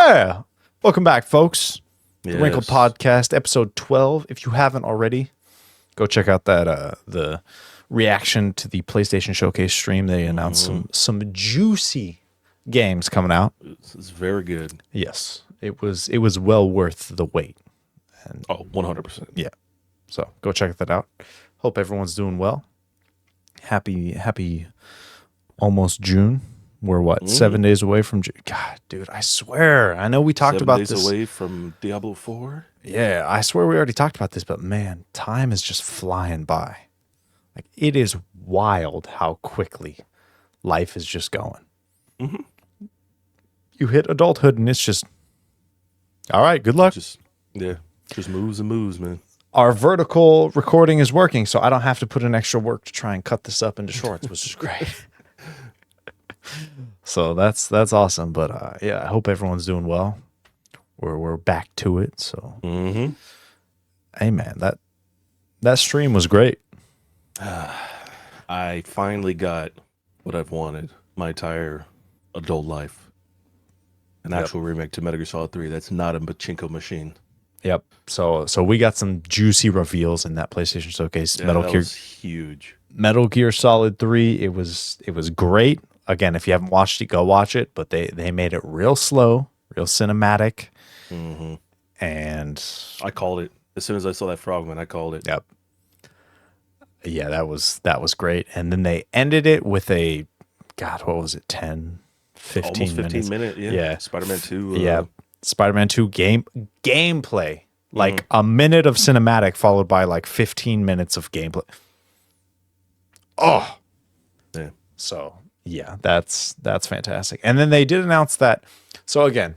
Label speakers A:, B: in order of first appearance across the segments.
A: Yeah. Welcome back, folks. The Wrinkled
B: Yes.
A: Podcast, episode 12. If you haven't already, go check out that the reaction to the PlayStation Showcase stream. They announced some juicy games coming out.
B: It's very good.
A: Yes. It was well worth the wait.
B: Oh, 100%.
A: Yeah. So go check that out. Hope everyone's doing well. Happy almost June. We're what, 7 days away from June? God, dude, I swear. I know we talked
B: 7
A: about
B: days
A: this.
B: away from Diablo 4.
A: Yeah, I swear we already talked about this, but man, time is just flying by. Like, it is wild how quickly life is just going.
B: Mm-hmm.
A: You hit adulthood and it's just, all right, good luck.
B: Just moves and moves, man.
A: Our vertical recording is working, so I don't have to put in extra work to try and cut this up into shorts, which is great. So that's awesome. But yeah, I hope everyone's doing well. We're back to it. So, hey man, that stream was great.
B: I finally got what I've wanted my entire adult life. An actual remake to Metal Gear Solid 3 that's not a pachinko machine.
A: Yep. So we got some juicy reveals in that PlayStation Showcase.
B: Yeah, that was huge.
A: Metal Gear Solid 3. It was great. Again, if you haven't watched it, go watch it. But they made it real slow, real cinematic.
B: Mm-hmm.
A: And
B: I called it as soon as I saw that frogman. I called it.
A: Yep. Yeah, that was great. And then they ended it with a, God, what was it? 10, 15
B: Almost 15
A: minutes.
B: minutes. Yeah. Spider-Man 2.
A: Yeah. Spider-Man 2 gameplay. Like a minute of cinematic followed by like 15 minutes of gameplay. Oh.
B: Yeah.
A: So, yeah, that's fantastic. And then they did announce that. So again,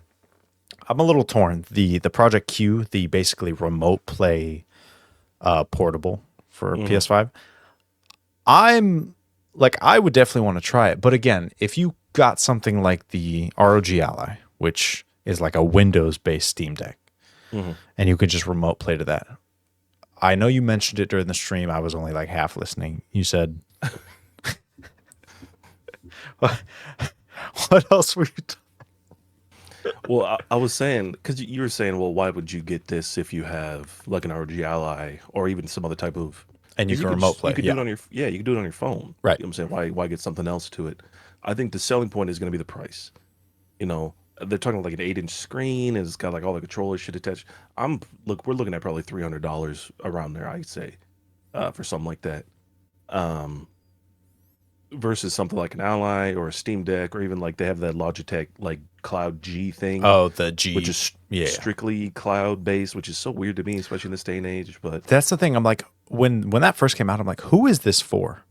A: I'm a little torn. The Project Q, the basically remote play portable for PS5. I would definitely want to try it. But again, if you got something like the ROG Ally, which is like a Windows-based Steam Deck, and you could just remote play to that. I know you mentioned it during the stream. I was only like half listening. You said, what else were you
B: Well, I was saying, because you were saying, well, why would you get this if you have like an ROG Ally or even some other type of...
A: And you can remote play.
B: You can do it on your... Yeah, you can do it on your phone.
A: Right.
B: You know what I'm saying? Why get something else to it? I think the selling point is going to be the price. You know, they're talking like an 8-inch screen and it's got like all the controller shit attached. We're looking at probably $300 around there, I'd say, for something like that. Versus something like an Ally or a Steam Deck, or even like they have that Logitech like Cloud G thing.
A: Oh, the G,
B: which is strictly cloud based, which is so weird to me, especially in this day and age. But
A: that's the thing. I'm like, when that first came out, I'm like, who is this for?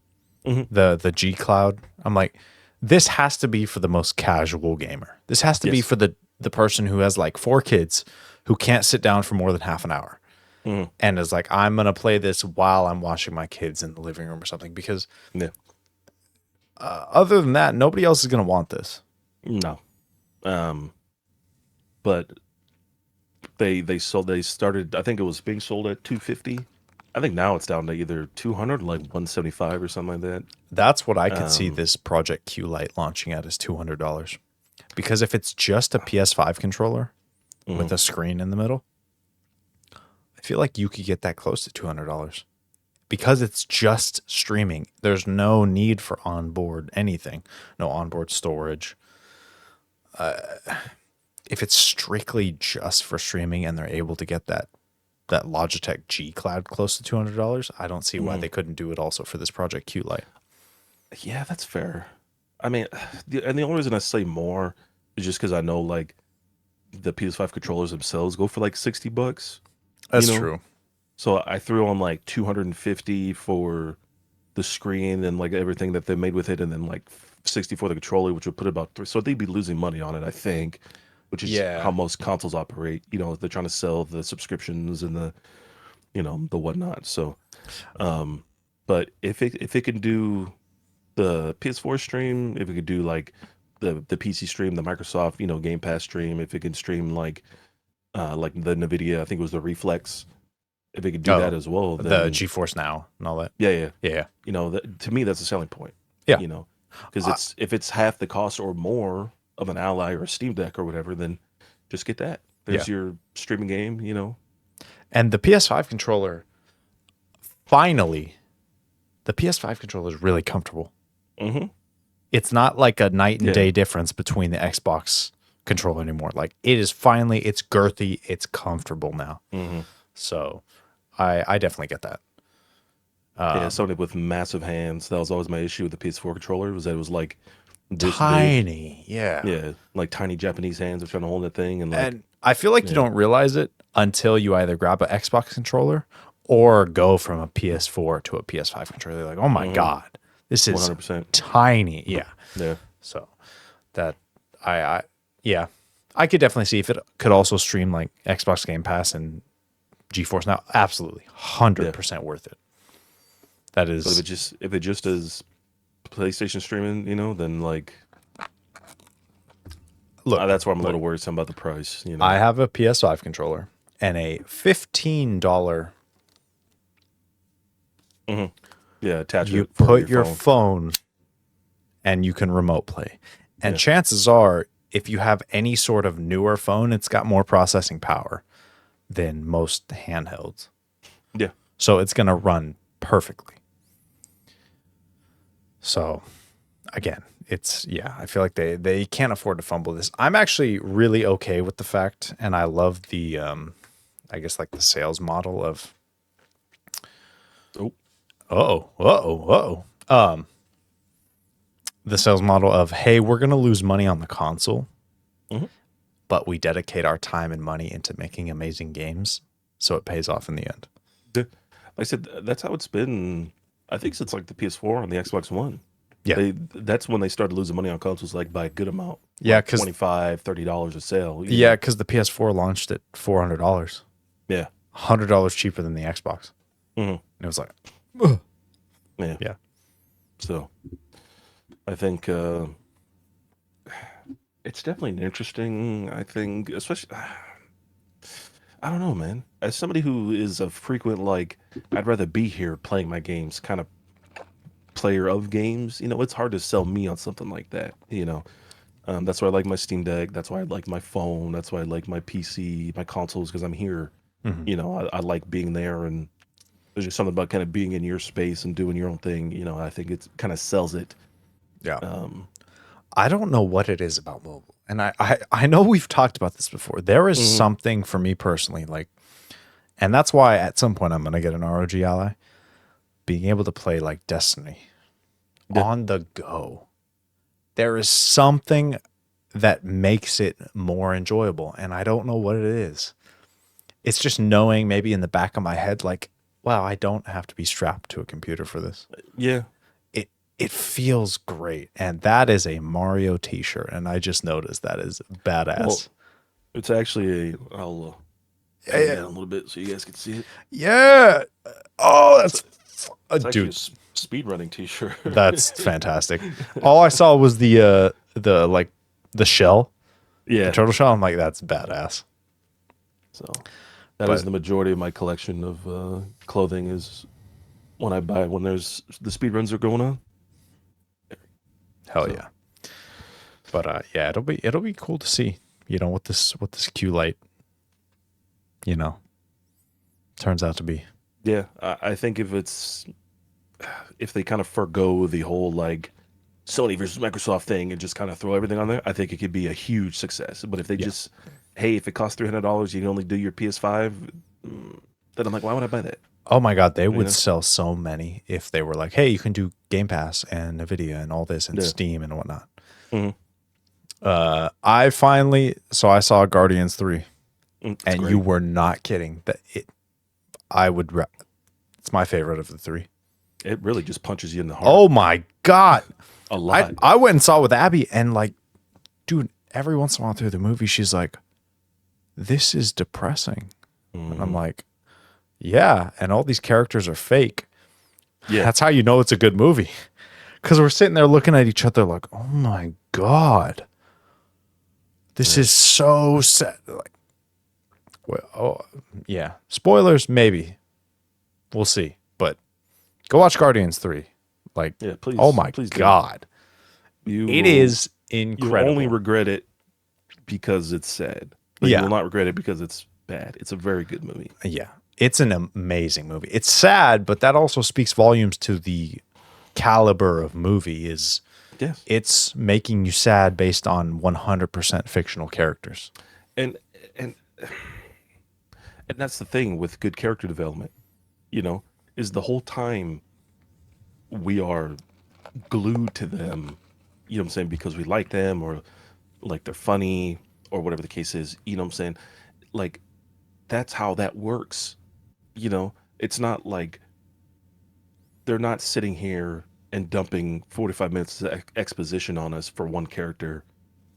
A: The G Cloud. I'm like, this has to be for the most casual gamer. This has to be for the person who has like 4 kids who can't sit down for more than half an hour, and is like, I'm gonna play this while I'm watching my kids in the living room or something. Because other than that, nobody else is gonna want this.
B: No. But they started, I think it was being sold at $250. I think now it's down to either 200 or like 175 or something like that.
A: That's what I could see this Project Q Lite launching at, is $200. Because if it's just a PS5 controller with a screen in the middle, I feel like you could get that close to $200. Because it's just streaming. There's no need for onboard anything. No onboard storage. If it's strictly just for streaming and they're able to get that Logitech G Cloud close to $200, I don't see why they couldn't do it also for this Project Q Lite.
B: Yeah, that's fair. I mean, the only reason I say more is just because I know like the PS5 controllers themselves go for like $60.
A: That's true.
B: So I threw on like $250 for the screen and like everything that they made with it, and then like $60 for the controller, which would put about $3. So they'd be losing money on it, I think, which is how most consoles operate. You know, they're trying to sell the subscriptions and the, the whatnot. So, but if it can do the PS4 stream, if it could do like the PC stream, the Microsoft, Game Pass stream, if it can stream like the NVIDIA, I think it was the Reflex. If it could do that as well, then,
A: the GeForce Now and all that.
B: Yeah. To me, that's a selling point.
A: Yeah.
B: Because if it's half the cost or more of an Ally or a Steam Deck or whatever, then just get that.
A: Yeah.
B: There's your streaming game, you know.
A: And the PS5 controller, finally, the PS5 controller is really comfortable.
B: Mm-hmm.
A: It's not like a night and
B: Yeah.
A: day difference between the Xbox controller anymore. Like it is finally, it's girthy, it's comfortable now.
B: Mm-hmm.
A: So I definitely get that.
B: Yeah, somebody with massive hands. That was always my issue with the PS4 controller, was that it was like this big.
A: Tiny, yeah.
B: Yeah, like tiny Japanese hands are trying to hold that thing, and like,
A: And I feel like you don't realize it until you either grab an Xbox controller or go from a PS4 to a PS5 controller. You're like, oh my God, this is
B: 100%.
A: tiny. Yeah.
B: Yeah.
A: So that yeah, I could definitely see if it could also stream like Xbox Game Pass and GeForce Now. Absolutely, 100% worth it. That is.
B: But if it just is PlayStation streaming, you know, then like,
A: Look,
B: that's where I'm a little worried about the price. You know,
A: I have a PS5 controller and a $15.
B: yeah, attach
A: You
B: it for
A: put your
B: phone.
A: phone and you can remote play. And chances are, if you have any sort of newer phone, it's got more processing power than most handhelds.
B: Yeah.
A: So it's going to run perfectly. So again, I feel like they can't afford to fumble this. I'm actually really okay with the fact, and I love the, I guess like the sales model of, the sales model of, hey, we're going to lose money on the console, but we dedicate our time and money into making amazing games. So it pays off in the end.
B: Like I said, that's how it's been, I think, since like the PS4 and the Xbox One.
A: Yeah.
B: That's when they started losing money on consoles, like by a good amount.
A: Yeah,
B: like
A: because
B: $25-$30 a sale.
A: Yeah, because the PS4 launched at $400.
B: Yeah.
A: $100 cheaper than the Xbox. And it was like, ugh. Yeah.
B: So I think it's definitely an interesting, I think, especially, I don't know, man. As somebody who is a frequent, like, I'd rather be here playing my games kind of player of games, you know, it's hard to sell me on something like that, you know. That's why I like my Steam Deck. That's why I like my phone. That's why I like my PC, my consoles, because I'm here. You know, I like being there, and there's just something about kind of being in your space and doing your own thing. You know, I think it kind of sells it.
A: Yeah. I don't know what it is about mobile. And I know we've talked about this before. There is something for me personally, like, and that's why at some point I'm going to get an ROG Ally. Being able to play like Destiny on the go. There is something that makes it more enjoyable. And I don't know what it is. It's just knowing maybe in the back of my head, like, wow, I don't have to be strapped to a computer for this.
B: Yeah.
A: It feels great. And that is a Mario t-shirt. And I just noticed that is badass.
B: Well, it's actually I'll hang it down a little bit so you guys can see it.
A: Yeah. Oh, that's
B: It's actually
A: dude.
B: a speedrunning t-shirt.
A: That's fantastic. All I saw was the shell,
B: Yeah.
A: the turtle shell. I'm like, that's badass.
B: So that is the majority of my collection of clothing, is when I buy when there's the speed runs are going on.
A: Hell yeah. But yeah, it'll be cool to see, you know, what this Q light, you know, turns out to be.
B: Yeah, I think if they kind of forgo the whole like Sony versus Microsoft thing and just kind of throw everything on there, I think it could be a huge success. But if they just, hey, if it costs $300, you can only do your PS5, then I'm like, why would I buy that?
A: Oh my God, they would sell so many if they were like, hey, you can do Game Pass and Nvidia and all this and Steam and whatnot. I saw Guardians 3, and great. You were not kidding. It's my favorite of the three.
B: It really just punches you in the heart.
A: Oh my God.
B: A lot.
A: I went and saw it with Abby, and like, dude, every once in a while through the movie, she's like, this is depressing. And I'm like, yeah, and all these characters are fake. Yeah. That's how you know it's a good movie. Because we're sitting there looking at each other like, oh my God. This is so sad. Like, well, yeah. Spoilers, maybe. We'll see. But go watch Guardians 3. Like,
B: please,
A: oh my God.
B: It
A: is incredible.
B: You only regret it because it's sad. but you
A: Yeah.
B: will not regret it because it's bad. It's a very good movie.
A: Yeah. It's an amazing movie. It's sad, but that also speaks volumes to the caliber of movie. Is
B: Yes.
A: it's making you sad based on 100% fictional characters.
B: And and and that's the thing with good character development, you know, is the whole time we are glued to them, you know what I'm saying, because we like them or like they're funny or whatever the case is, you know what I'm saying? Like that's how that works, you know? It's not like they're not sitting here and dumping 45 minutes of exposition on us for one character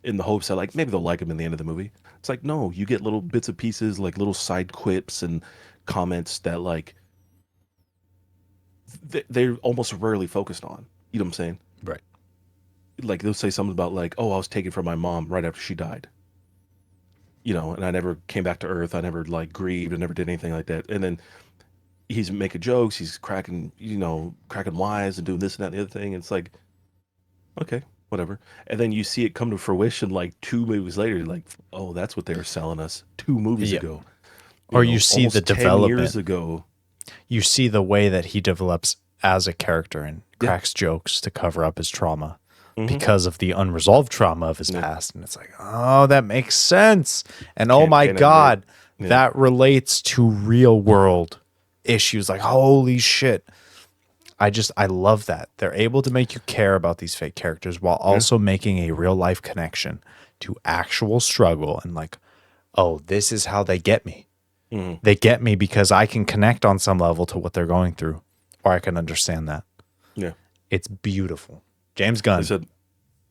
B: in the hopes that like maybe they'll like him in the end of the movie. It's like no, you get little bits and pieces, like little side quips and comments that like they're almost rarely focused on. You know what I'm saying?
A: Right.
B: Like they'll say something about like, oh, I was taken from my mom right after she died. You know, and I never came back to Earth. I never like grieved. I never did anything like that. And then he's making jokes. He's cracking, you know, cracking wise and doing this and that and the other thing. And it's like, okay, whatever. And then you see it come to fruition like 2 movies later. Like, oh, that's what they were selling us 2 movies
A: Yeah.
B: ago.
A: Or you see the
B: almost 10
A: development.
B: years ago.
A: You see the way that he develops as a character and cracks jokes to cover up his trauma because of the unresolved trauma of his past. And it's like, oh, that makes sense. And oh my God, that relates to real world issues. Like, holy shit. I love that. They're able to make you care about these fake characters while also making a real life connection to actual struggle and like, oh, this is how they get me. They get me because I can connect on some level to what they're going through, or I can understand that.
B: Yeah.
A: It's beautiful. James Gunn.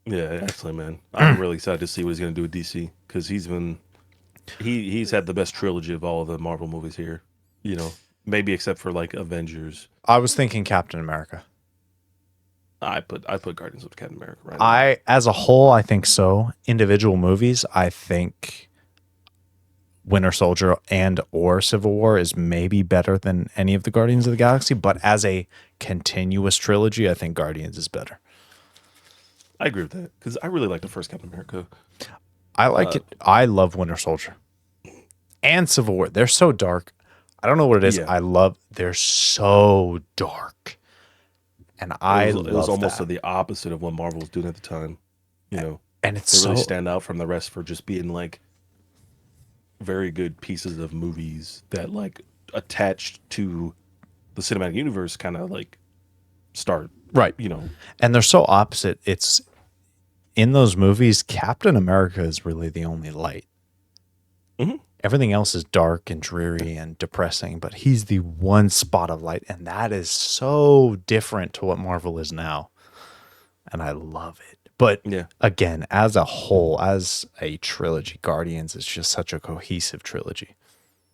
B: Yeah, excellent, man. I'm really excited to see what he's going to do with DC because he's had the best trilogy of all of the Marvel movies here. You know, maybe except for like Avengers.
A: I was thinking Captain America.
B: I put Guardians of Captain America right now.
A: As a whole, I think so. Individual movies, I think Winter Soldier and or Civil War is maybe better than any of the Guardians of the Galaxy, but as a continuous trilogy, I think Guardians is better.
B: I agree with that because I really like the first Captain America.
A: I like it. I love Winter Soldier and Civil War. They're so dark. I don't know what it is.
B: Yeah.
A: They're so dark. And it
B: was almost the opposite of what Marvel was doing at the time. You know,
A: and it's
B: they really stand out from the rest for just being like very good pieces of movies that like attached to the cinematic universe kind of like start.
A: Right.
B: You know,
A: and they're so opposite. It's in those movies, Captain America is really the only light. Everything else is dark and dreary and depressing, but he's the one spot of light. And that is so different to what Marvel is now. And I love it. But again, as a whole, as a trilogy, Guardians is just such a cohesive trilogy.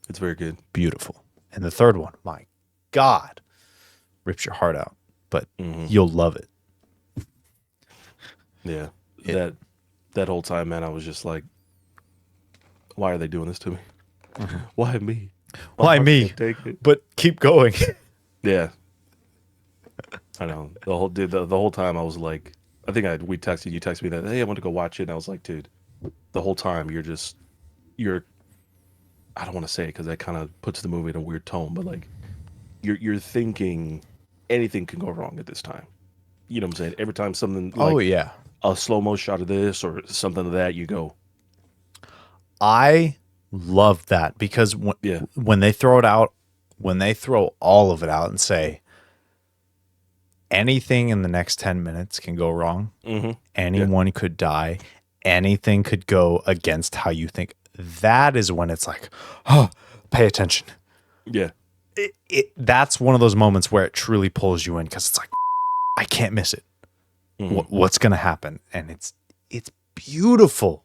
B: It's very good.
A: Beautiful. And the third one, my God, rips your heart out. But you'll love it.
B: Yeah. That whole time, man, I was just like, why are they doing this to me? Why me?
A: Why me? But keep going.
B: Yeah. I know. The whole time I was like, I think you texted me that, hey, I want to go watch it. And I was like, dude, the whole time you're I don't want to say it because that kind of puts the movie in a weird tone, but like you're thinking anything can go wrong at this time. You know what I'm saying? Every time something like a slow-mo shot of this or something of that, you go.
A: I love that because when they throw it out, when they throw all of it out and say anything in the next 10 minutes can go wrong, anyone could die, anything could go against how you think, that is when it's like, oh, pay attention.
B: Yeah.
A: That's one of those moments where it truly pulls you in because it's like, I can't miss it. What's going to happen? And it's beautiful.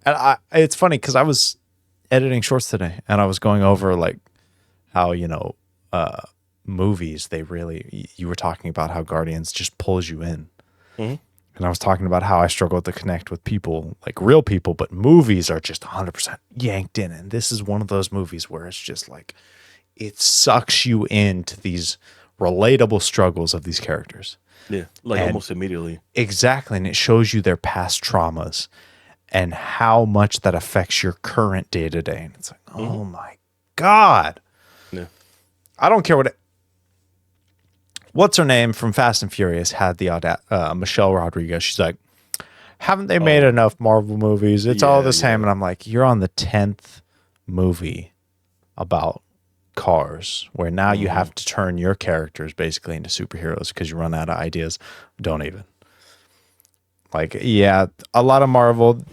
A: And it's funny because I was editing shorts today and I was going over like how, movies, you were talking about how Guardians just pulls you in. And I was talking about how I struggle to connect with people, like real people, but movies are just 100% yanked in. And this is one of those movies where it's just like, it sucks you into these relatable struggles of these characters.
B: Yeah, like almost immediately.
A: Exactly. And it shows you their past traumas. and how much that affects your current day to day. And it's like, oh my God.
B: Yeah.
A: I don't care what's her name from Fast and Furious had the Michelle Rodriguez. She's like, haven't they made enough Marvel movies? It's all the same. And I'm like, you're on the 10th movie about cars where now you have to turn your characters basically into superheroes because you run out of ideas. Don't even. Like, yeah, a lot of Marvel,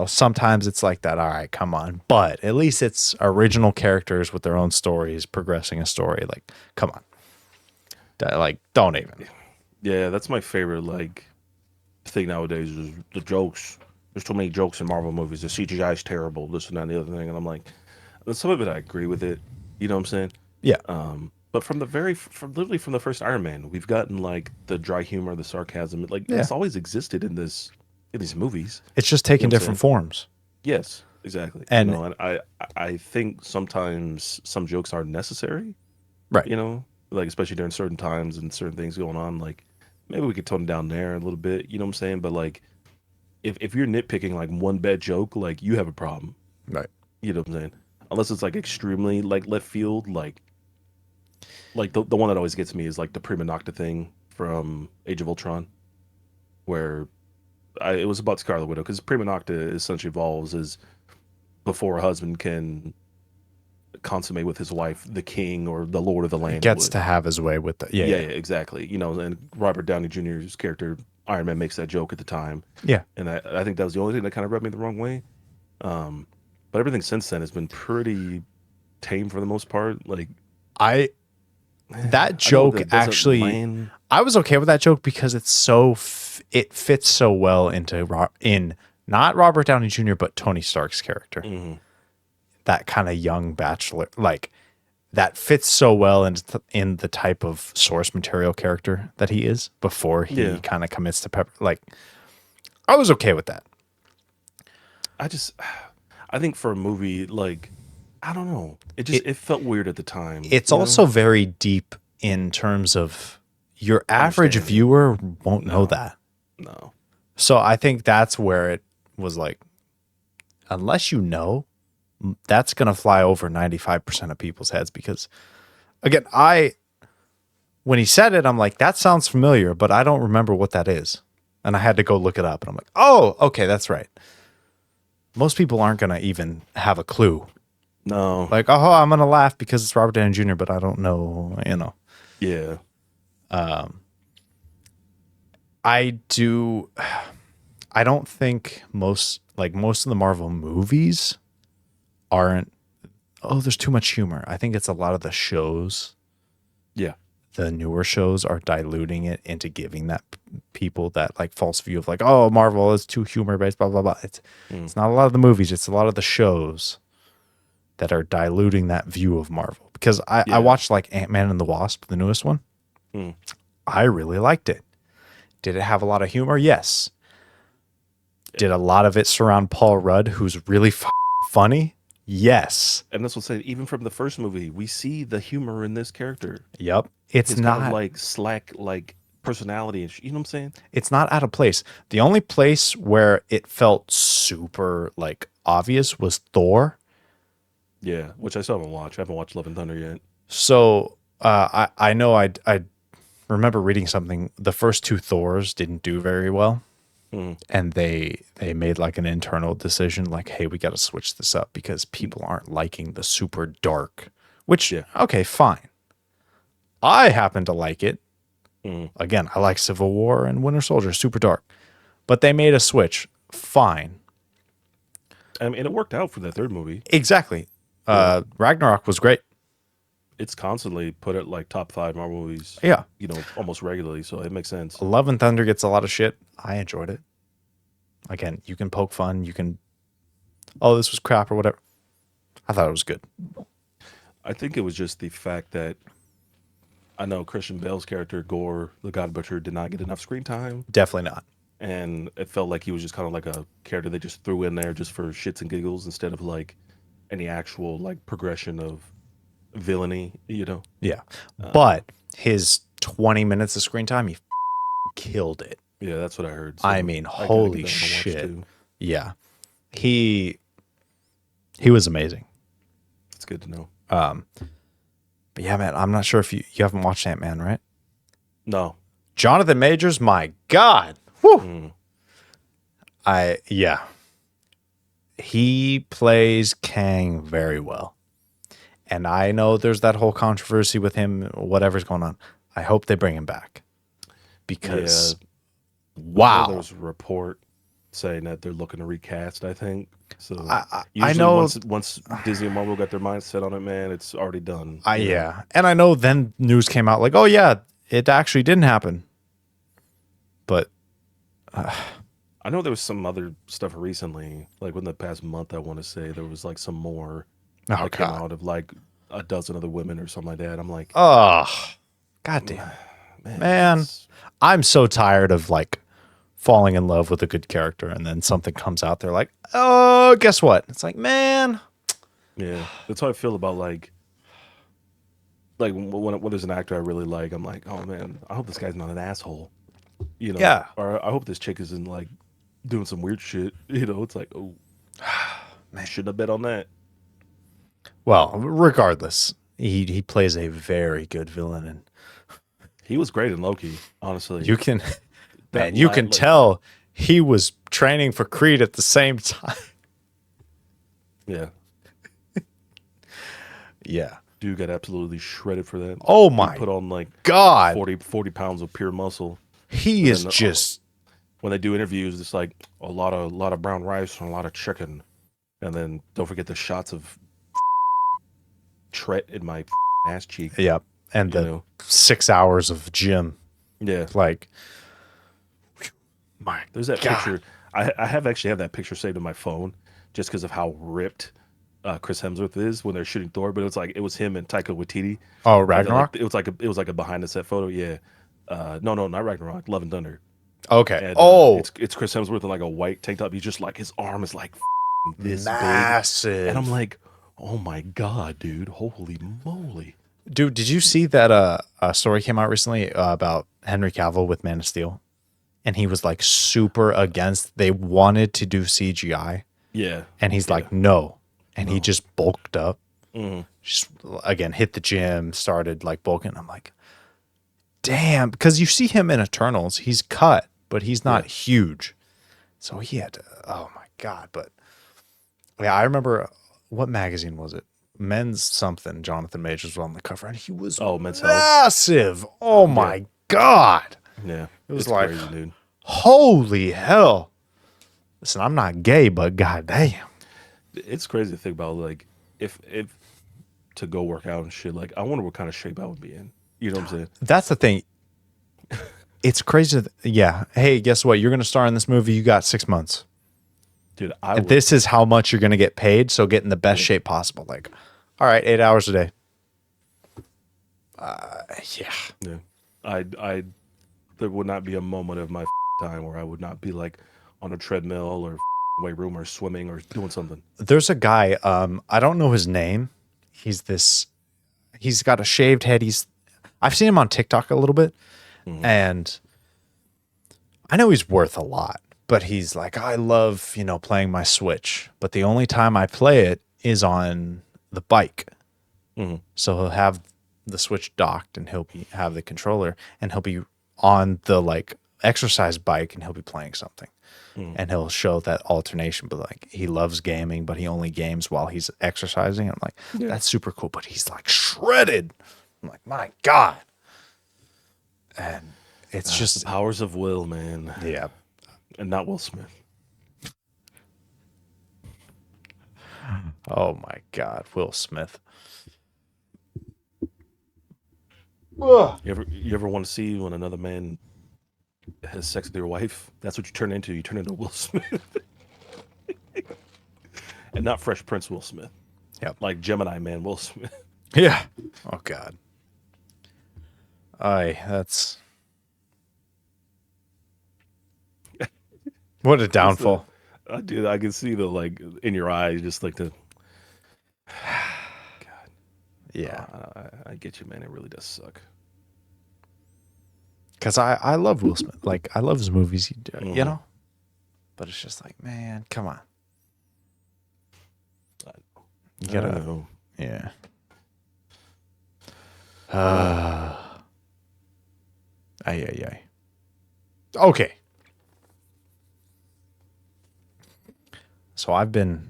A: sometimes it's like that. All right, come on. But at least it's original characters with their own stories, progressing a story. Like, come on. Like, don't even.
B: Yeah, that's my favorite, like, thing nowadays is the jokes. There's too many jokes in Marvel movies. The CGI is terrible, this and that and the other thing. And I'm like, some of it I agree with it. You know what I'm saying?
A: Yeah.
B: But literally from the first Iron Man, we've gotten like the dry humor, the sarcasm. Like it's always existed in these movies.
A: It's just taking different forms.
B: Yes, exactly.
A: And,
B: and I think sometimes some jokes are necessary.
A: Right.
B: Like especially during certain times and certain things going on. Like maybe we could tone it down there a little bit. You know what I'm saying? But like if you're nitpicking like one bad joke, like you have a problem.
A: Right.
B: You know what I'm saying? Unless it's like extremely like left field, like the one that always gets me is like the prima nocta thing from Age of Ultron, where it was about Scarlet Widow because prima nocta essentially evolves as before a husband can consummate with his wife, the king or the lord of the land
A: gets to have his way with the
B: yeah, exactly. And Robert Downey Jr.'s character Iron Man makes that joke at the time.
A: Yeah,
B: and I think that was the only thing that kind of rubbed me the wrong way. But everything since then has been pretty tame for the most part. Like
A: that joke actually, I was okay with that joke because it's it fits so well in not Robert Downey Jr. but Tony Stark's character. That kind of young bachelor, like that fits so well in the type of source material character that he is before he kind of commits to Pepper. Like, I was okay with that.
B: I think for a movie, like, I don't know. It felt weird at the time.
A: It's also very deep in terms of your average viewer won't know that.
B: No.
A: So I think that's where it was like, unless you know, that's going to fly over 95% of people's heads because, again, when he said it, I'm like, that sounds familiar, but I don't remember what that is. And I had to go look it up. And I'm like, oh, okay, that's right. Most people aren't going to even have a clue.
B: No.
A: Like, oh, I'm going to laugh because it's Robert Downey Jr., but I don't know,
B: Yeah.
A: I don't think most of the Marvel movies aren't, there's too much humor. I think it's a lot of the shows.
B: Yeah.
A: The newer shows are diluting it into giving that people that like false view of like, oh, Marvel is too humor based, blah, blah, blah. It's not a lot of the movies. It's a lot of the shows that are diluting that view of Marvel because I watched like Ant-Man and the Wasp, the newest one. I really liked it. Did it have a lot of humor? Yes. Did a lot of it surround Paul Rudd, who's really funny? Yes.
B: And that's what I'm saying. Even from the first movie, we see the humor in this character.
A: Yep. It's not
B: kind of like slack, like personality. You know what I'm saying?
A: It's not out of place. The only place where it felt super like obvious was Thor.
B: Yeah, which I still haven't watched. I haven't watched Love and Thunder yet.
A: So I know I remember reading something. The first two Thors didn't do very well. And they made like an internal decision like, hey, we got to switch this up because people aren't liking the super dark, which, okay, fine. I happen to like it. Again, I like Civil War and Winter Soldier, super dark. But they made a switch. Fine.
B: I mean, it worked out for the third movie.
A: Exactly. Ragnarok was great.
B: It's constantly put at like top 5 Marvel movies.
A: Yeah.
B: Almost regularly, so it makes sense.
A: Love and Thunder gets a lot of shit. I enjoyed it. Again, you can poke fun. You can, this was crap or whatever. I thought it was good.
B: I think it was just the fact that I know Christian Bale's character, Gore, the God Butcher, did not get enough screen time.
A: Definitely not.
B: And it felt like he was just kind of like a character they just threw in there just for shits and giggles instead of like any actual like progression of villainy,
A: Yeah. But his 20 minutes of screen time, he killed it.
B: Yeah, that's what I heard. So
A: I mean, holy shit. Yeah. he was amazing.
B: It's good to know.
A: But yeah, man, I'm not sure if you haven't watched Ant-Man, right?
B: No.
A: Jonathan Majors, my God. Whew. He plays Kang very well. And I know there's that whole controversy with him, whatever's going on. I hope they bring him back. Because, wow.
B: There was a report saying that they're looking to recast, I think. So
A: I know
B: once Disney and Marvel got their mind set on it, man, it's already done.
A: Yeah. And I know then news came out like, oh, yeah, it actually didn't happen. But
B: I know there was some other stuff recently, like within the past month, I want to say there was like some more that came out of like a dozen other women or something like that. I'm like,
A: oh, goddamn, man. I'm so tired of like falling in love with a good character and then something comes out there like, oh, guess what? It's like, man.
B: Yeah, that's how I feel about like when there's an actor I really like, I'm like, oh man, I hope this guy's not an asshole,
A: Yeah.
B: Or I hope this chick isn't like doing some weird shit, It's like, oh, man, shouldn't have bet on that.
A: Well, regardless, he plays a very good villain, and
B: he was great in Loki. Honestly,
A: you can tell he was training for Creed at the same time.
B: Yeah.
A: Yeah.
B: Dude got absolutely shredded for that.
A: Oh my!
B: He put on like
A: God
B: 40 pounds of pure muscle.
A: He is just
B: when they do interviews, it's like a lot of brown rice and a lot of chicken, and then don't forget the shots of Tret in my ass cheek.
A: Yep, and the 6 hours of gym.
B: Yeah,
A: like
B: there's that picture. I have that picture saved in my phone just because of how ripped Chris Hemsworth is when they're shooting Thor. But it was him and Taika Waititi.
A: Oh, Ragnarok.
B: It was like a behind the set photo. Yeah. No, not Ragnarok. Love and Thunder.
A: Okay.
B: And, it's Chris Hemsworth in like a white tank top. He's just like his arm is like this
A: massive,
B: big. And I'm like, oh my God, dude! Holy moly,
A: dude! Did you see that a story came out recently about Henry Cavill with Man of Steel, and he was like super against. They wanted to do CGI.
B: Yeah,
A: and he's like, no, and he just bulked up. Just again hit the gym, started like bulking. I'm like, damn, because you see him in Eternals, he's cut, but he's not huge. So he had to, oh my God. But yeah, I remember, what magazine was it? Men's something. Jonathan Majors was on the cover, and he was
B: Men's Health.
A: Massive. Oh my God.
B: Yeah.
A: It was like,
B: crazy, dude.
A: Holy hell. Listen, I'm not gay, but goddamn.
B: It's crazy to think about, like, if to go work out and shit, like, I wonder what kind of shape I would be in. You know what I'm saying?
A: That's the thing. It's crazy. Yeah. Hey, guess what? You're going to star in this movie. You got 6 months.
B: Dude,
A: this is how much you're going to get paid. So get in the best shape possible. Like, all right, 8 hours a day.
B: Yeah. There would not be a moment of my time where I would not be like on a treadmill or weight room or swimming or doing something.
A: There's a guy, I don't know his name. He's got a shaved head. I've seen him on TikTok a little bit, and I know he's worth a lot, but he's like, I love, playing my Switch, but the only time I play it is on the bike. So he'll have the Switch docked and have the controller, and he'll be on the like exercise bike, and he'll be playing something. And he'll show that alternation, but like he loves gaming, but he only games while he's exercising. I'm like, that's super cool, but he's like shredded. I'm like, my God. And it's just
B: the powers of will, man.
A: Yeah.
B: And not Will Smith.
A: Oh my God, Will Smith.
B: You ever want to see when another man has sex with your wife? That's what you turn into. You turn into Will Smith. And not Fresh Prince Will Smith.
A: Yep.
B: Like Gemini Man Will Smith.
A: Yeah. Oh God. That's what a downfall.
B: Dude, I can see the like in your eyes, just like the God.
A: Yeah.
B: I get you, man. It really does suck.
A: Because I love Will Smith. Like, I love his movies, you know? But it's just like, man, come on. get
B: I
A: a
B: know.
A: yeah. Ay, ay, ay. Okay. So I've been.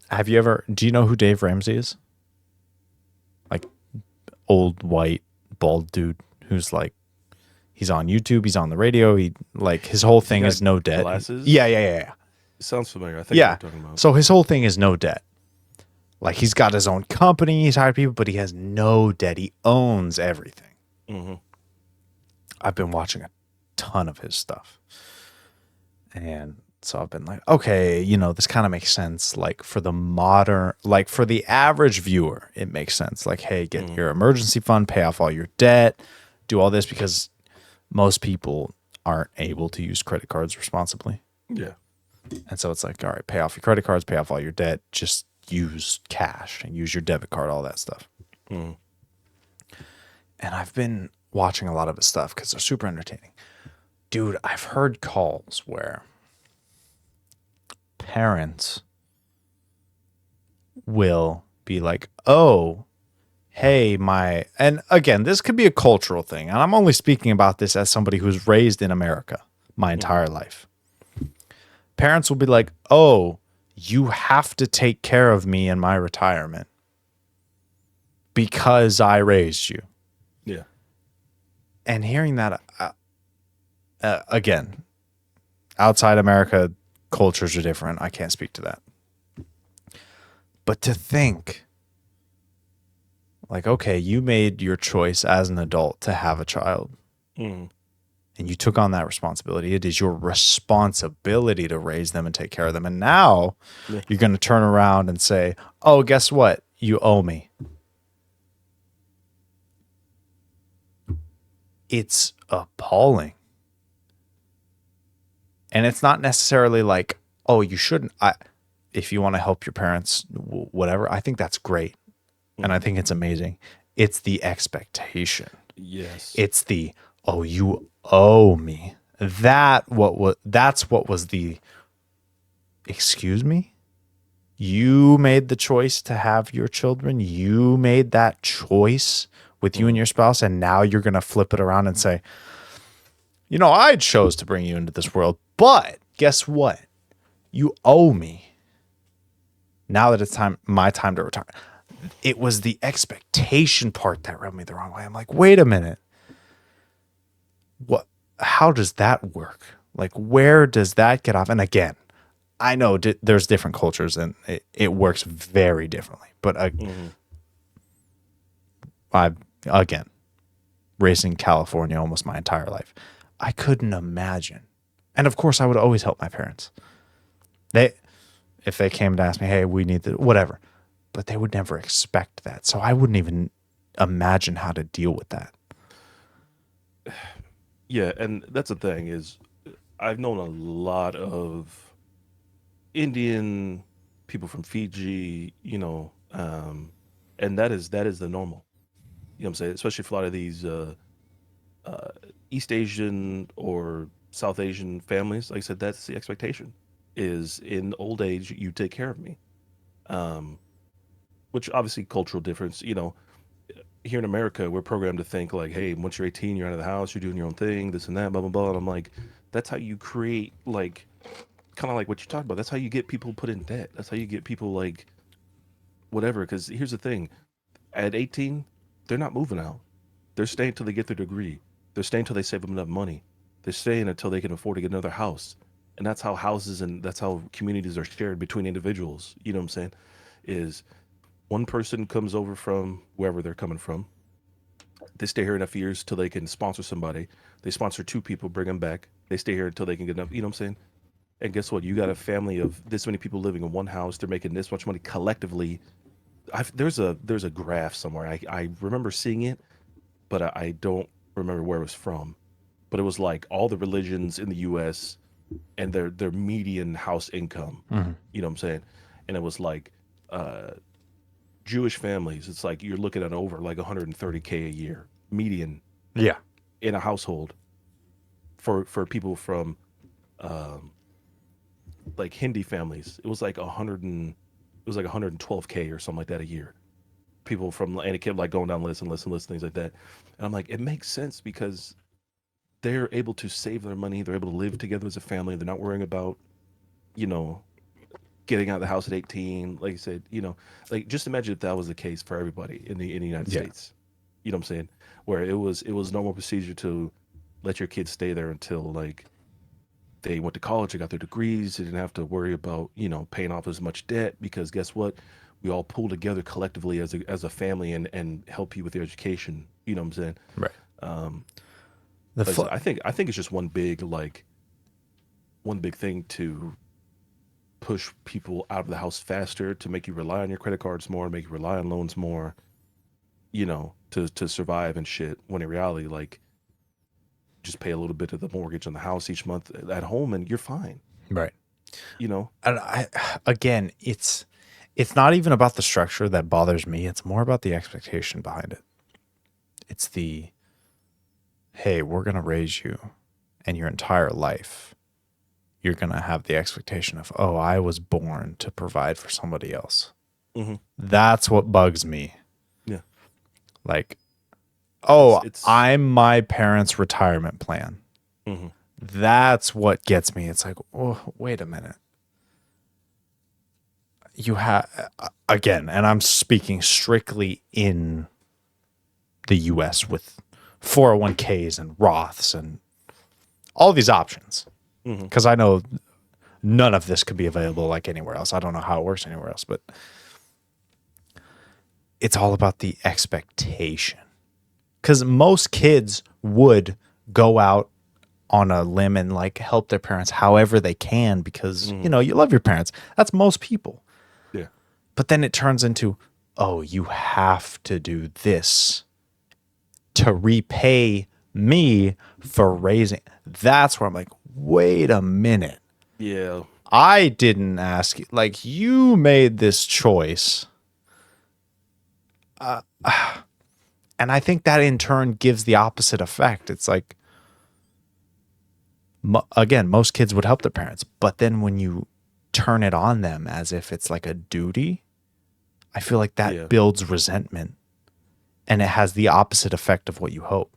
A: Have you ever? Do you know who Dave Ramsey is? Like old white bald dude who's like he's on YouTube, he's on the radio. He like his whole
B: Has he
A: thing
B: got
A: is no debt.
B: glasses?
A: Yeah.
B: It sounds familiar. I think I know
A: Yeah.
B: what you're talking about.
A: So his whole thing is no debt. Like he's got his own company, he's hired people, but he has no debt. He owns everything.
B: Mm-hmm.
A: I've been watching a ton of his stuff. And so I've been like, okay, this kind of makes sense. Like for the modern, like for the average viewer, it makes sense. Like, hey, get your emergency fund, pay off all your debt, do all this because most people aren't able to use credit cards responsibly.
B: Yeah.
A: And so it's like, all right, pay off your credit cards, pay off all your debt, just use cash and use your debit card, all that stuff.
B: Mm.
A: And I've been watching a lot of his stuff because they're super entertaining. Dude, I've heard calls where parents will be like, oh, hey, and again, this could be a cultural thing. And I'm only speaking about this as somebody who's raised in America my entire life. Parents will be like, oh, you have to take care of me in my retirement because I raised you.
B: Yeah.
A: And hearing that, again, outside America, cultures are different. I can't speak to that. But to think, like, okay, you made your choice as an adult to have a child.
B: Mm.
A: And you took on that responsibility. It is your responsibility to raise them and take care of them. And now you're going to turn around and say, oh, guess what? You owe me. It's appalling. And it's not necessarily like, oh, you shouldn't. If you want to help your parents, whatever, I think that's great. And I think it's amazing. It's the expectation.
B: Yes.
A: It's the, oh, you owe me. That's what was the, excuse me? You made the choice to have your children. You made that choice with you and your spouse. And now you're going to flip it around and say, I chose to bring you into this world, but guess what? You owe me. Now that it's my time to retire. It was the expectation part that rubbed me the wrong way. I'm like, wait a minute. How does that work? Like, where does that get off? And again, I know there's different cultures and it works very differently. But again, raised in California almost my entire life, I couldn't imagine. And of course, I would always help my parents. If they came to ask me, hey, we need whatever. But they would never expect that. So I wouldn't even imagine how to deal with that.
B: Yeah, and that's the thing is I've known a lot of Indian people from Fiji, and that is the normal. You know what I'm saying? Especially for a lot of these East Asian or South Asian families. Like I said, that's the expectation is in old age, you take care of me. Which obviously cultural difference, here in America, we're programmed to think like, hey, once you're 18, you're out of the house, you're doing your own thing, this and that, blah, blah, blah. And I'm like, that's how you create like, kind of like what you talked about. That's how you get people put in debt. That's how you get people like, whatever. Because here's the thing. At 18, they're not moving out. They're staying until they get their degree. They're staying until they save them enough money. They're staying until they can afford to get another house. And that's how houses and that's how communities are shared between individuals. You know what I'm saying? Is one person comes over from wherever they're coming from. They stay here enough years till they can sponsor somebody. They sponsor two people, bring them back. They stay here until they can get enough. You know what I'm saying? And guess what? You got a family of this many people living in one house. They're making this much money collectively. There's a graph somewhere. I remember seeing it, but I don't remember where it was from. But it was like all the religions in the U.S. and their median house income.
A: Mm-hmm.
B: You know what I'm saying? And it was like Jewish families. It's like you're looking at over like 130K a year median.
A: Yeah.
B: In a household for people from like Hindi families. It was like was like 112K or something like that a year. People from, and it kept like going down lists and lists and lists, things like that. And I'm like, it makes sense because they're able to save their money. They're able to live together as a family. They're not worrying about, you know, getting out of the house at 18. Like you said, like just imagine if that was the case for everybody in the United
A: Yeah.
B: States. You know what I'm saying? Where it was normal procedure to let your kids stay there until like they went to college, they got their degrees, they didn't have to worry about, paying off as much debt because guess what? We all pull together collectively as a family and help you with your education. You know what I'm saying?
A: Right.
B: I think it's just one big thing to push people out of the house faster, to make you rely on your credit cards more, make you rely on loans more, to survive and shit. When in reality, like, just pay a little bit of the mortgage on the house each month at home and you're fine.
A: Right.
B: You know?
A: And again, it's not even about the structure that bothers me. It's more about the expectation behind it. It's the, hey, we're going to raise you, and your entire life, you're going to have the expectation of, oh, I was born to provide for somebody else.
B: Mm-hmm.
A: That's what bugs me.
B: Yeah.
A: Like, oh,
B: It's
A: I'm my parents' retirement plan.
B: Mm-hmm.
A: That's what gets me. It's like, oh, wait a minute. You have, again, and I'm speaking strictly in the US with 401ks and Roths and all these options. Because I know none of this could be available like anywhere else. I don't know how it works anywhere else, but it's all about the expectation. Because most kids would go out on a limb and like help their parents however they can because, you love your parents. That's most people.
B: Yeah.
A: But then it turns into, oh, you have to do this to repay me for raising. That's where I'm like, wait a minute.
B: Yeah.
A: I didn't ask you. Like, you made this choice. And I think that in turn gives the opposite effect. It's like, again, most kids would help their parents. But then when you turn it on them as if it's like a duty, I feel like that builds resentment. And it has the opposite effect of what you hope.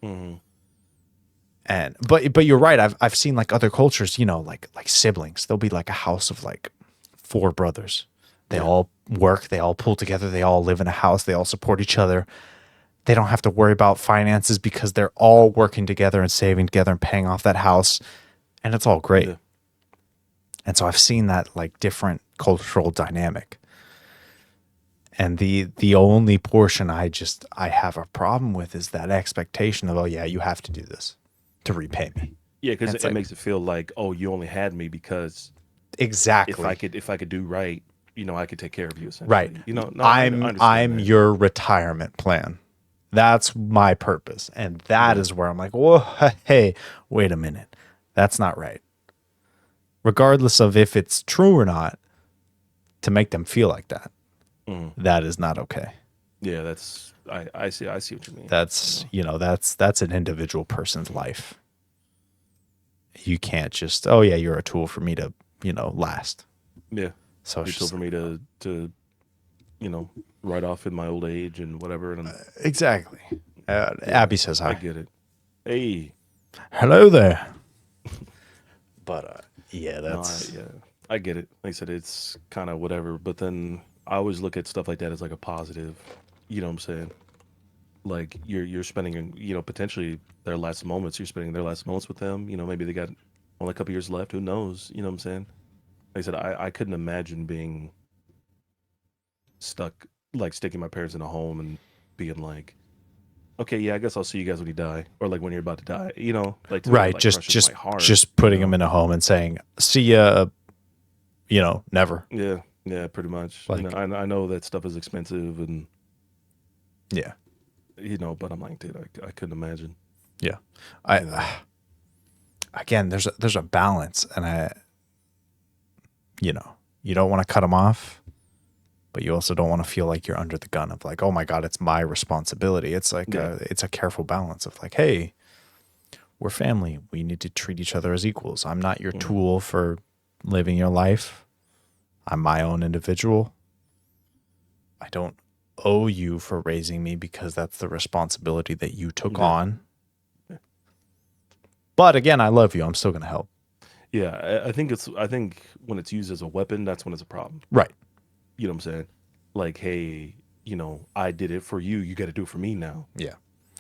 B: Mm-hmm.
A: And but you're right. I've seen like other cultures, like siblings. There'll be like a house of like 4 brothers. They all work. They all pull together. They all live in a house. They all support each other. They don't have to worry about finances because they're all working together and saving together and paying off that house, and it's all great.
B: Yeah.
A: And so I've seen that like different cultural dynamic. And the only portion I have a problem with is that expectation of, oh yeah, you have to do this to repay me.
B: Yeah, because it makes it feel like, oh, you only had me because
A: exactly
B: if I could do right, I could take care of you essentially.
A: Right.
B: No,
A: I'm
B: that.
A: your retirement plan. That's my purpose. And that is where I'm like, whoa, hey, wait a minute. That's not right. Regardless of if it's true or not, to make them feel like that, that is not okay.
B: Yeah, that's I see what you mean.
A: That's that's an individual person's life. You can't just, oh yeah, you're a tool for me to, last.
B: Yeah.
A: So
B: it's just for me to write off in my old age and whatever. And
A: exactly. Abby says hi.
B: I get it. Hey.
A: Hello there. But yeah, that's
B: I get it. Like I said, it's kind of whatever. But then I always look at stuff like that as like a positive. You know what I'm saying? Like you're spending, potentially their last moments. You're spending their last moments with them. Maybe they got only a couple years left. Who knows? You know what I'm saying? Like I said, I couldn't imagine being stuck, like sticking my parents in a home and being like, okay, yeah, I guess I'll see you guys when you die, or like when you're about to die. Like to me,
A: right,
B: like,
A: just
B: my heart,
A: just putting them in a home and saying, see ya, never.
B: Yeah, pretty much.
A: Like,
B: I know that stuff is expensive and
A: yeah,
B: but I'm like, dude, I couldn't imagine.
A: Yeah, again, there's a balance, and you don't want to cut them off, but you also don't want to feel like you're under the gun of like, oh my God, it's my responsibility. It's like it's a careful balance of like, hey, we're family. We need to treat each other as equals. I'm not your tool for living your life. I'm my own individual. I don't owe you for raising me because that's the responsibility that you took on. But again, I love you. I'm still going to help.
B: Yeah, I think when it's used as a weapon, that's when it's a problem.
A: Right.
B: You know what I'm saying? Like, hey, I did it for you. You got to do it for me now.
A: Yeah.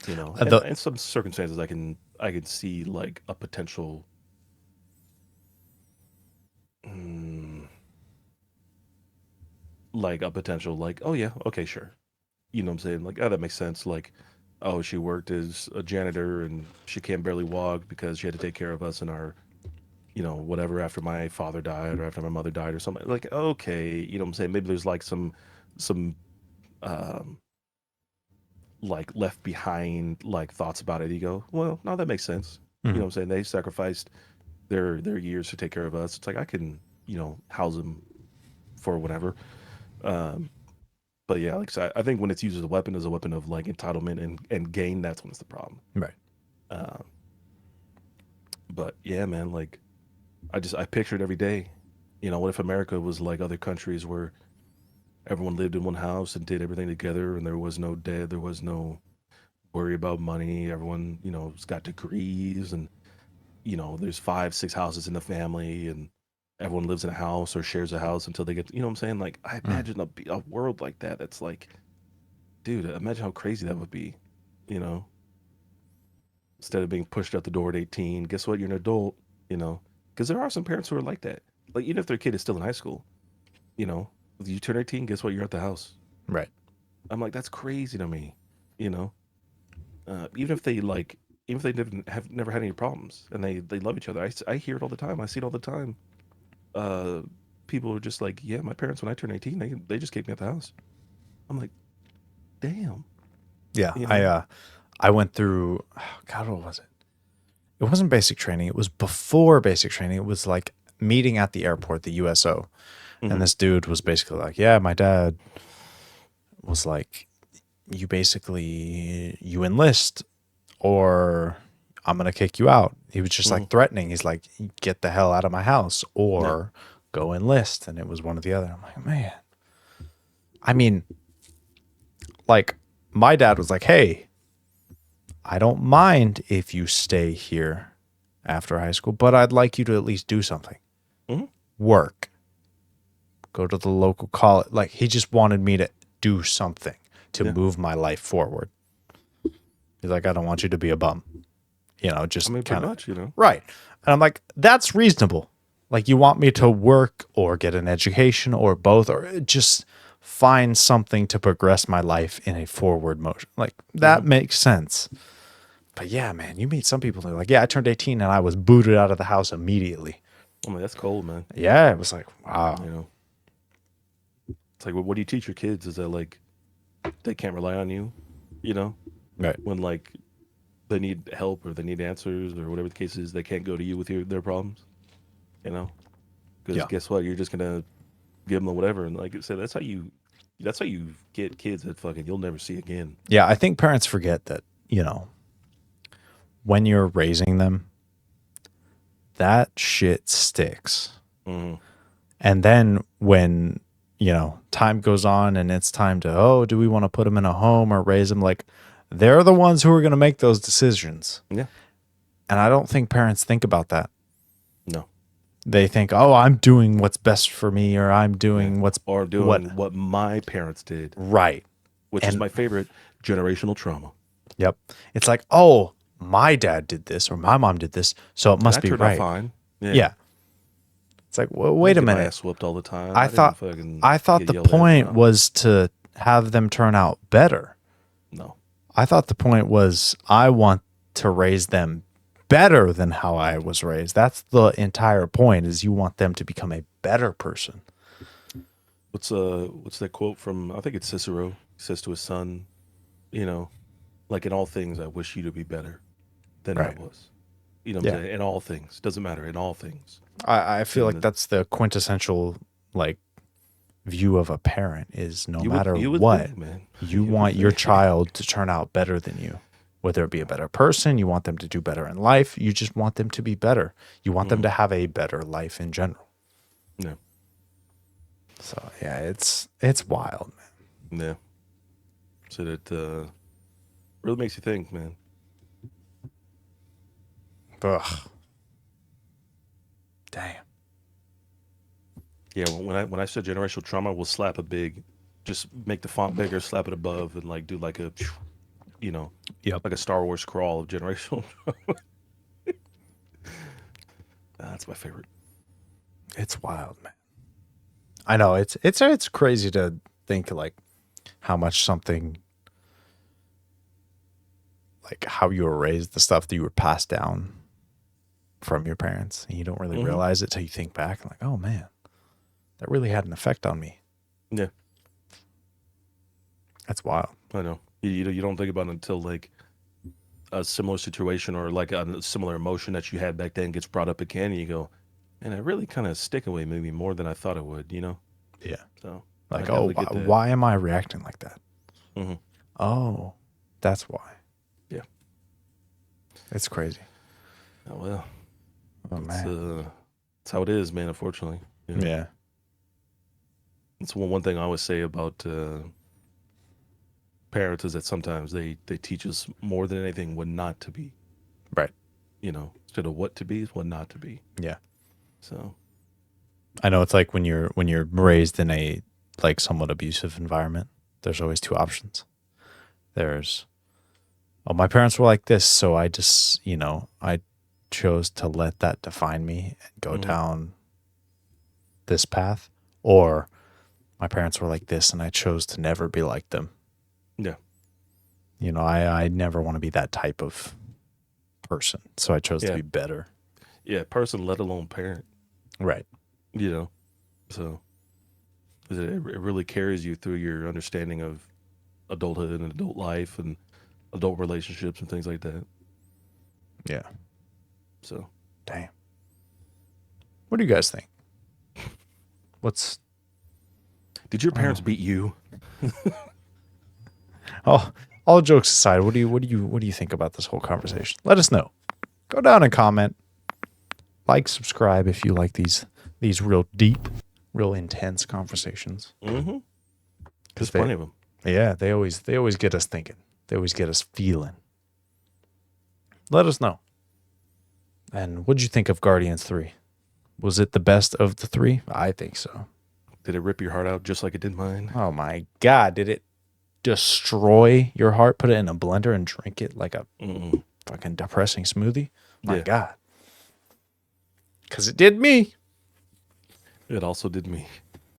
B: And in some circumstances, I can see like a potential. Like, oh yeah, okay, sure. You know what I'm saying? Like, oh, that makes sense. Like, oh, she worked as a janitor and she can barely walk because she had to take care of us and our, whatever, after my father died or after my mother died or something. Like, okay, you know what I'm saying? Maybe there's like some um like left behind like thoughts about it. You go, well, no, that makes sense. You know what I'm saying? They sacrificed their years to take care of us. It's like I can, house them for whatever. Um, but yeah, like I said, I think when it's used as a weapon of like entitlement and gain, that's when it's the problem.
A: Right.
B: Um, but yeah, man, like I picture it every day. What if America was like other countries where everyone lived in one house and did everything together and there was no debt, there was no worry about money. Everyone, has got degrees and, there's 5, 6 houses in the family and everyone lives in a house or shares a house until they get, you know what I'm saying? Like, I imagine a world like that. That's like, dude, imagine how crazy that would be, you know? Instead of being pushed out the door at 18, guess what? You're an adult, Because there are some parents who are like that. Like, even if their kid is still in high school, you know, you turn 18, guess what? You're at the house.
A: Right.
B: I'm like, that's crazy to me, you know? Even if they like, even if they never had any problems and they love each other. I hear it all the time. I see it all the time. People are just like, yeah, my parents, when I turned 18, they just kicked me out the house. I'm like, damn.
A: Yeah.
B: You know?
A: I went through, God, what was it? It wasn't basic training. It was before basic training. It was like meeting at the airport, the USO. And this dude was basically like, yeah, my dad was like, you enlist or I'm going to kick you out. He was just like threatening. He's like, get the hell out of my house or go enlist. And it was one or the other. I'm like, man, I mean, like my dad was like, hey, I don't mind if you stay here after high school, but I'd like you to at least do something. Work. Go to the local college. Like he just wanted me to do something to move my life forward. He's like, I don't want you to be a bum. Just kind of, right. And I'm like, that's reasonable. Like you want me to work or get an education or both, or just find something to progress my life in a forward motion. Like that makes sense. But yeah, man, you meet some people who are like, yeah, I turned 18 and I was booted out of the house immediately.
B: I mean, that's cold, man.
A: Yeah. It was like, wow.
B: It's like, what do you teach your kids? Is that like, they can't rely on you,
A: Right.
B: When like they need help or they need answers or whatever the case is, they can't go to you with their problems, because guess what? You're just going to give them whatever. And like I said, that's how you get kids that fucking you'll never see again.
A: Yeah. I think parents forget that, when you're raising them, that shit sticks. And then when, time goes on and it's time to, do we want to put them in a home or raise them? Like they're the ones who are going to make those decisions.
B: Yeah.
A: And I don't think parents think about that.
B: No.
A: They think, I'm doing what's best for me, or I'm doing what
B: my parents did.
A: Right.
B: Which is my favorite, generational trauma.
A: Yep. It's like, my dad did this or my mom did this, so it must be right.
B: Fine.
A: Yeah. It's like, well, wait a minute.
B: My ass whooped all the time.
A: I thought the point was to have them turn out better.
B: No.
A: I thought the point was I want to raise them better than how I was raised. That's the entire point, is you want them to become a better person.
B: What's that quote from, I think it's Cicero. He says to his son, like in all things, I wish you to be better than I was. You know what I'm saying? In all things. Doesn't matter. In all things.
A: I feel like that's the quintessential like view of a parent, is no matter what, you want your child to turn out better than you. Whether it be a better person, you want them to do better in life, you just want them to be better. You want them to have a better life in general.
B: Yeah.
A: So yeah, it's wild, man.
B: Yeah. So that really makes you think, man.
A: Ugh. Damn.
B: Yeah, when I said generational trauma, we'll slap a big, just make the font bigger, slap it above, and like do like a,
A: Yep.
B: like a Star Wars crawl of generational. That's my favorite.
A: It's wild, man. I know it's crazy to think like how much something, like how you were raised, the stuff that you were passed down from your parents, and you don't really realize it till you think back and like, oh man, that really had an effect on me.
B: Yeah,
A: That's wild.
B: I know. You don't think about it until like a similar situation or like a similar emotion that you had back then gets brought up again, and you go, and it really kind of sticking with me more than I thought it would,
A: Yeah.
B: So I
A: Like, oh,
B: definitely get that.
A: why am I reacting like that?
B: Mm-hmm.
A: Oh, that's why.
B: Yeah.
A: It's crazy.
B: Oh well.
A: Oh man.
B: It's how it is, man. Unfortunately.
A: Yeah.
B: It's one thing I always say about parents is that sometimes they teach us more than anything what not to be.
A: Right.
B: Instead of what to be is what not to be.
A: Yeah.
B: So
A: I know it's like when you're raised in a like somewhat abusive environment, there's always two options. There's, oh, my parents were like this, so I just, I chose to let that define me and go down this path. Or my parents were like this and I chose to never be like them.
B: yeah.
A: I never want to be that type of person. So I chose to be better.
B: Yeah, person, let alone parent.
A: Right.
B: So it really carries you through your understanding of adulthood and adult life and adult relationships and things like that.
A: Yeah.
B: So
A: damn. What do you guys think?
B: Did your parents beat you?
A: Oh, all jokes aside, what do you think about this whole conversation? Let us know. Go down and comment. Like, subscribe if you like these real deep, real intense conversations.
B: Mm-hmm. There's plenty of them.
A: Yeah, they always get us thinking. They always get us feeling. Let us know. And what did you think of Guardians 3? Was it the best of the 3? I think so.
B: Did it rip your heart out just like it did mine?
A: Oh my God. Did it destroy your heart? Put it in a blender and drink it like a fucking depressing smoothie? My God. Because it did me.
B: It also did me.